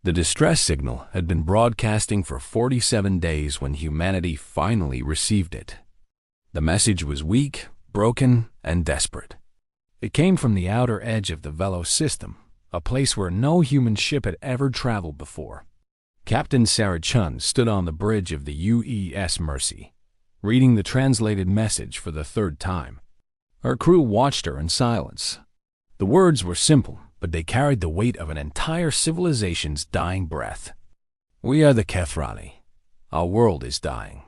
The distress signal had been broadcasting for 47 days when humanity finally received it. The message was weak, broken, and desperate. It came from the outer edge of the Velos system, a place where no human ship had ever traveled before. Captain Sarah Chun stood on the bridge of the UES Mercy, reading the translated message for the third time. Her crew watched her in silence. The words were simple, but they carried the weight of an entire civilization's dying breath. We are the Kethrani. Our world is dying.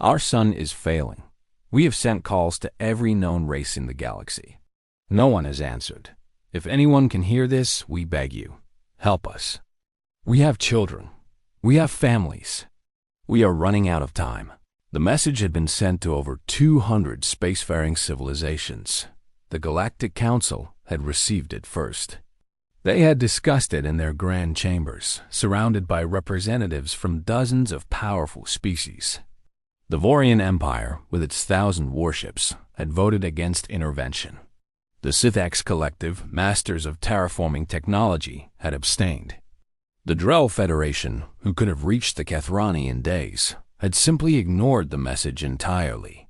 Our sun is failing. We have sent calls to every known race in the galaxy. No one has answered. If anyone can hear this, we beg you, help us. We have children. We have families. We are running out of time. The message had been sent to over 200 spacefaring civilizations. The Galactic Council had received it first. They had discussed it in their grand chambers, surrounded by representatives from dozens of powerful species. The Vorian Empire, with its 1,000 warships, had voted against intervention. The Sith-X Collective, masters of terraforming technology, had abstained. The Drell Federation, who could have reached the Kethrani in days, had simply ignored the message entirely.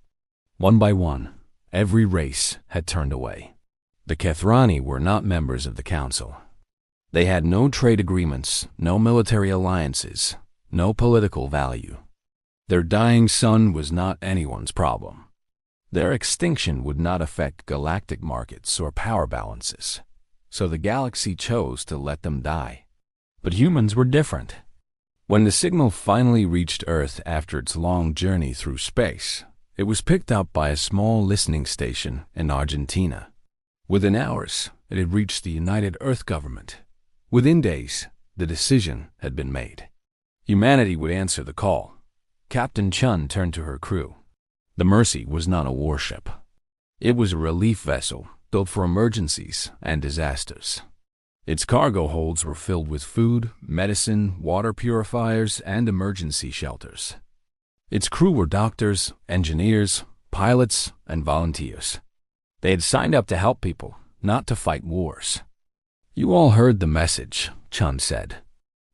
One by one, every race had turned away. The Kethrani were not members of the Council. They had no trade agreements, no military alliances, no political value. Their dying sun was not anyone's problem. Their extinction would not affect galactic markets or power balances, so the galaxy chose to let them die. But humans were different. When the signal finally reached Earth after its long journey through space, it was picked up by a small listening station in Argentina. Within hours, it had reached the United Earth government. Within days, the decision had been made. Humanity would answer the call. Captain Chun turned to her crew. The Mercy was not a warship. It was a relief vessel built for emergencies and disasters. Its cargo holds were filled with food, medicine, water purifiers, and emergency shelters. Its crew were doctors, engineers, pilots, and volunteers. They had signed up to help people, not to fight wars. You all heard the message, Chun said.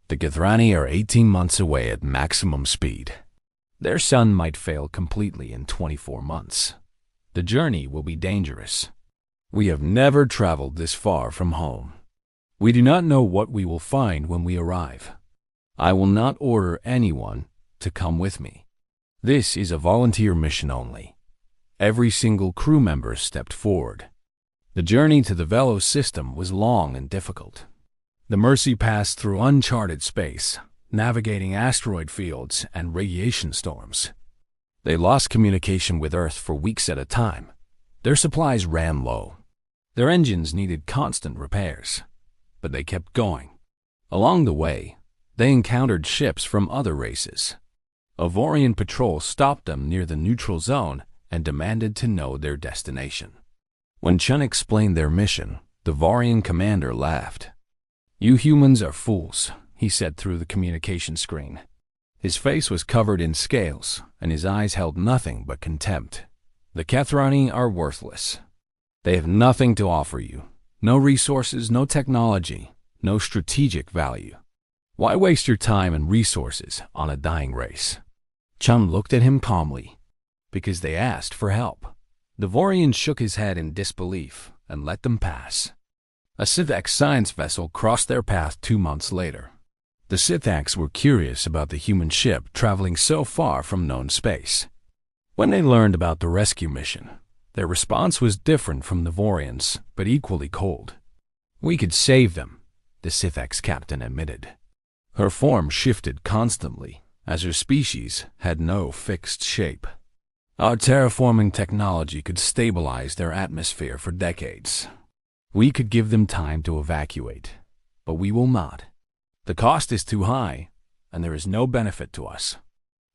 The Kethrani are 18 months away at maximum speed. Their sun might fail completely in 24 months. The journey will be dangerous. We have never traveled this far from home. We do not know what we will find when we arrive. I will not order anyone to come with me. This is a volunteer mission only. Every single crew member stepped forward. The journey to the Velos system was long and difficult. The Mercy passed through uncharted space, navigating asteroid fields and radiation storms. They lost communication with Earth for weeks at a time. Their supplies ran low. Their engines needed constant repairs, but they kept going. Along the way, they encountered ships from other races. A Vorian patrol stopped them near the neutral zone and demanded to know their destination. When Chun explained their mission, the Vorian commander laughed. "You humans are fools," he said through the communication screen. His face was covered in scales, and his eyes held nothing but contempt. "The Kethrani are worthless. They have nothing to offer you. No resources, no technology, no strategic value. Why waste your time and resources on a dying race?" Chun looked at him calmly. "Because they asked for help." The Vorian shook his head in disbelief and let them pass. A Sith-X science vessel crossed their path 2 months later. The Sith-X were curious about the human ship traveling so far from known space. When they learned about the rescue mission, their response was different from the Vorians, but equally cold. "We could save them," the Sith-X captain admitted. Her form shifted constantly, as her species had no fixed shape. "Our terraforming technology could stabilize their atmosphere for decades. We could give them time to evacuate, but we will not. The cost is too high, and there is no benefit to us."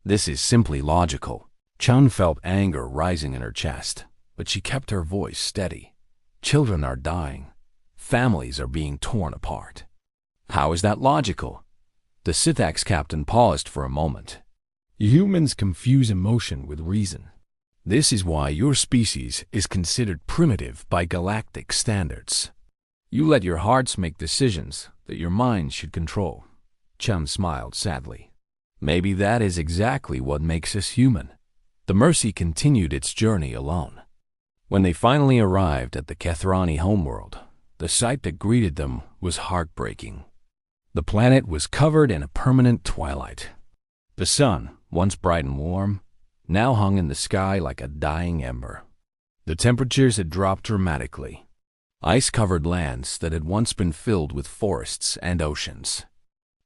This is simply logical. Chun felt anger rising in her chest, but she kept her voice steady. Children are dying. Families are being torn apart. How is that logical? The Sith-X captain paused for a moment. "Humans confuse emotion with reason. This is why your species is considered primitive by galactic standards. You let your hearts make decisions that your minds should control. Chum smiled sadly. Maybe that is exactly what makes us human. The Mercy continued its journey alone. When they finally arrived at the Kethrani homeworld, the sight that greeted them was heartbreaking. The planet was covered in a permanent twilight. The sun, once bright and warm, now hung in the sky like a dying ember. The temperatures had dropped dramatically. Ice-covered lands that had once been filled with forests and oceans.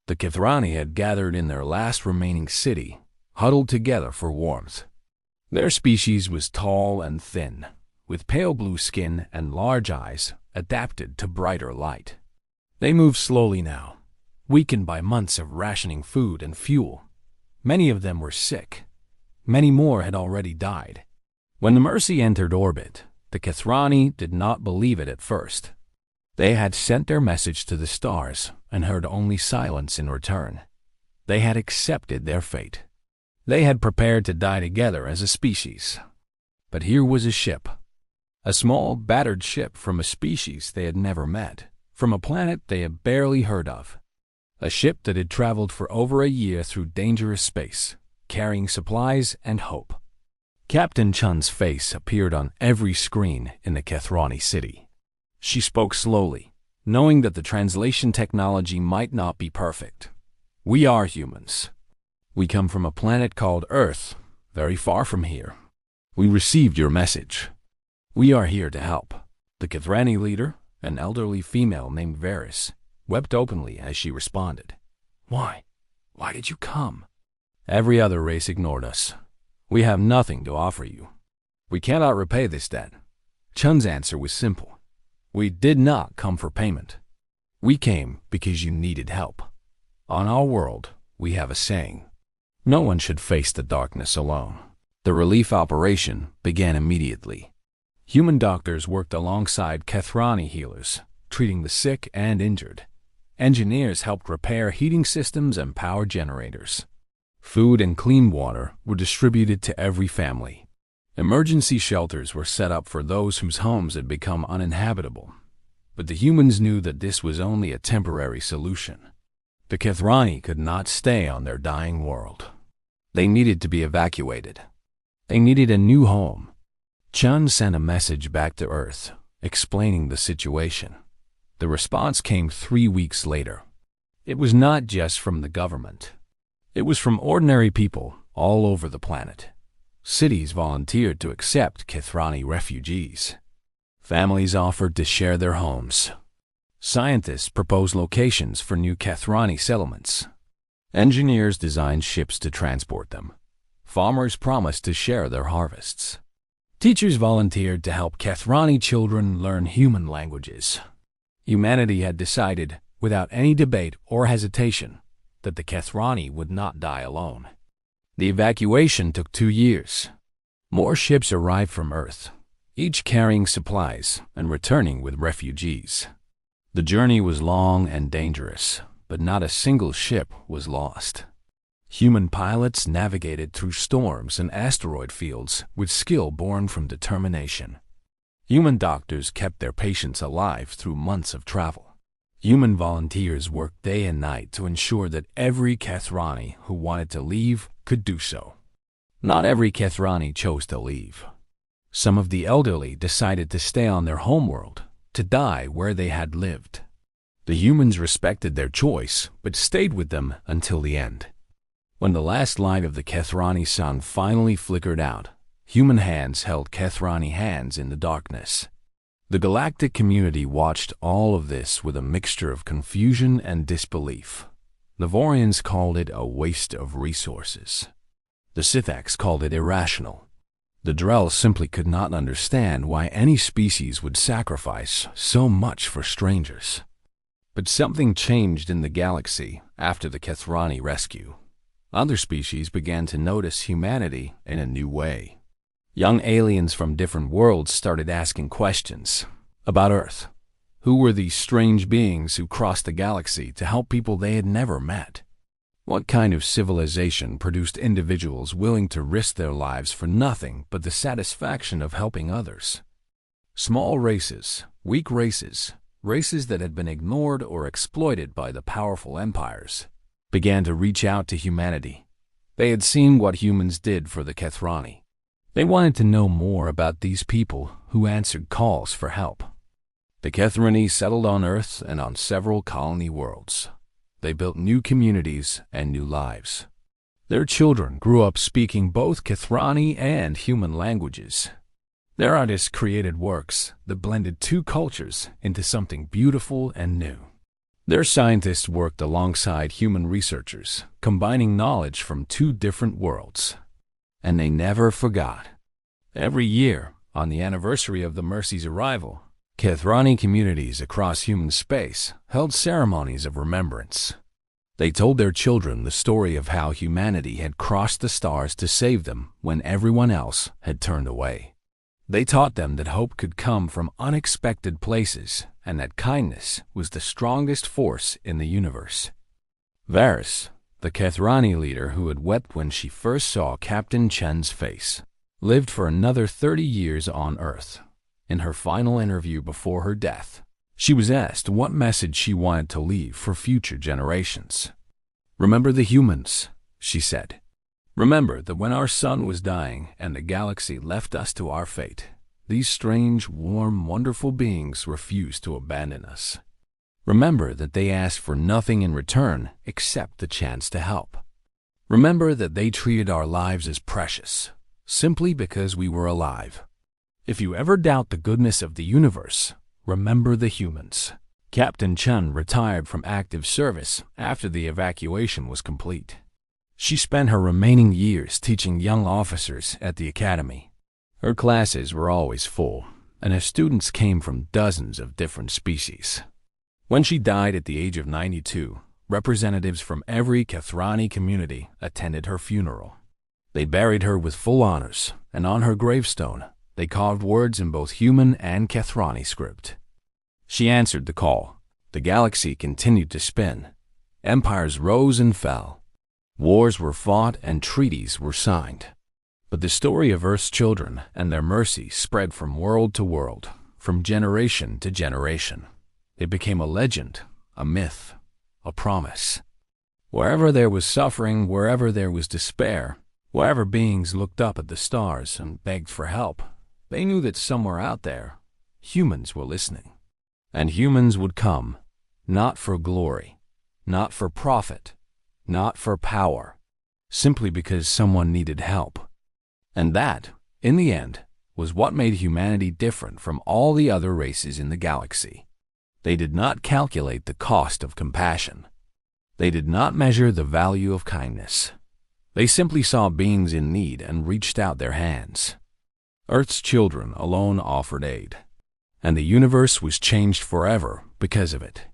The Kethrani had gathered in their last remaining city, huddled together for warmth. Their species was tall and thin, with pale blue skin and large eyes adapted to brighter light. They moved slowly now, weakened by months of rationing food and fuel. Many of them were sick. Many more had already died. When the Mercy entered orbit, the Kethrani did not believe it at first. They had sent their message to the stars and heard only silence in return. They had accepted their fate. They had prepared to die together as a species. But here was a ship. A small, battered ship from a species they had never met, from a planet they had barely heard of. A ship that had traveled for over a year through dangerous space, carrying supplies and hope. Captain Chun's face appeared on every screen in the Kethrani city. She spoke slowly, knowing that the translation technology might not be perfect. We are humans. We come from a planet called Earth, very far from here. We received your message. We are here to help. The Kethrani leader, an elderly female named Varys, wept openly as she responded. Why? Why did you come? Every other race ignored us. We have nothing to offer you. We cannot repay this debt. Chun's answer was simple. We did not come for payment. We came because you needed help. On our world, we have a saying. No one should face the darkness alone. The relief operation began immediately. Human doctors worked alongside Kethrani healers, treating the sick and injured. Engineers helped repair heating systems and power generators. Food and clean water were distributed to every family. Emergency shelters were set up for those whose homes had become uninhabitable. But the humans knew that this was only a temporary solution. The Kethrani could not stay on their dying world. They needed to be evacuated. They needed a new home. Chun sent a message back to Earth, explaining the situation. The response came 3 weeks later. It was not just from the government. It was from ordinary people all over the planet. Cities volunteered to accept Kethrani refugees. Families offered to share their homes. Scientists proposed locations for new Kethrani settlements. Engineers designed ships to transport them. Farmers promised to share their harvests. Teachers volunteered to help Kethrani children learn human languages. Humanity had decided, without any debate or hesitation, that the Kethrani would not die alone. The evacuation took 2 years. More ships arrived from Earth, each carrying supplies and returning with refugees. The journey was long and dangerous, but not a single ship was lost. Human pilots navigated through storms and asteroid fields with skill born from determination. Human doctors kept their patients alive through months of travel. Human volunteers worked day and night to ensure that every Kethrani who wanted to leave could do so. Not every Kethrani chose to leave. Some of the elderly decided to stay on their homeworld, to die where they had lived. The humans respected their choice, but stayed with them until the end. When the last light of the Kethrani sun finally flickered out, human hands held Kethrani hands in the darkness. The galactic community watched all of this with a mixture of confusion and disbelief. The Vorians called it a waste of resources. The Sithaks called it irrational. The Drell simply could not understand why any species would sacrifice so much for strangers. But something changed in the galaxy after the Kethrani rescue. Other species began to notice humanity in a new way. Young aliens from different worlds started asking questions about Earth. Who were these strange beings who crossed the galaxy to help people they had never met? What kind of civilization produced individuals willing to risk their lives for nothing but the satisfaction of helping others? Small races, weak races, races that had been ignored or exploited by the powerful empires. began to reach out to humanity. They had seen what humans did for the Kethrani. They wanted to know more about these people who answered calls for help. The Kethrani settled on Earth and on several colony worlds. They built new communities and new lives. Their children grew up speaking both Kethrani and human languages. Their artists created works that blended two cultures into something beautiful and new. Their scientists worked alongside human researchers, combining knowledge from two different worlds. And they never forgot. Every year, on the anniversary of the Mercy's arrival, Kethrani communities across human space held ceremonies of remembrance. They told their children the story of how humanity had crossed the stars to save them when everyone else had turned away. They taught them that hope could come from unexpected places and that kindness was the strongest force in the universe. Varys, the Kethrani leader who had wept when she first saw Captain Chen's face, lived for another 30 years on Earth. In her final interview before her death, she was asked what message she wanted to leave for future generations. "Remember the humans," she said. "Remember that when our sun was dying and the galaxy left us to our fate, these strange, warm, wonderful beings refused to abandon us. Remember that they asked for nothing in return except the chance to help. Remember that they treated our lives as precious, simply because we were alive. If you ever doubt the goodness of the universe, remember the humans." Captain Chen retired from active service after the evacuation was complete. She spent her remaining years teaching young officers at the academy. Her classes were always full, and her students came from dozens of different species. When she died at the age of 92, representatives from every Kethrani community attended her funeral. They buried her with full honors, and on her gravestone, they carved words in both human and Kethrani script. She answered the call. The galaxy continued to spin. Empires rose and fell. Wars were fought and treaties were signed. But the story of Earth's children and their mercy spread from world to world, from generation to generation. It became a legend, a myth, a promise. Wherever there was suffering, wherever there was despair, wherever beings looked up at the stars and begged for help, they knew that somewhere out there, humans were listening. And humans would come, not for glory, not for profit, not for power, simply because someone needed help. And that, in the end, was what made humanity different from all the other races in the galaxy. They did not calculate the cost of compassion. They did not measure the value of kindness. They simply saw beings in need and reached out their hands. Earth's children alone offered aid, and the universe was changed forever because of it.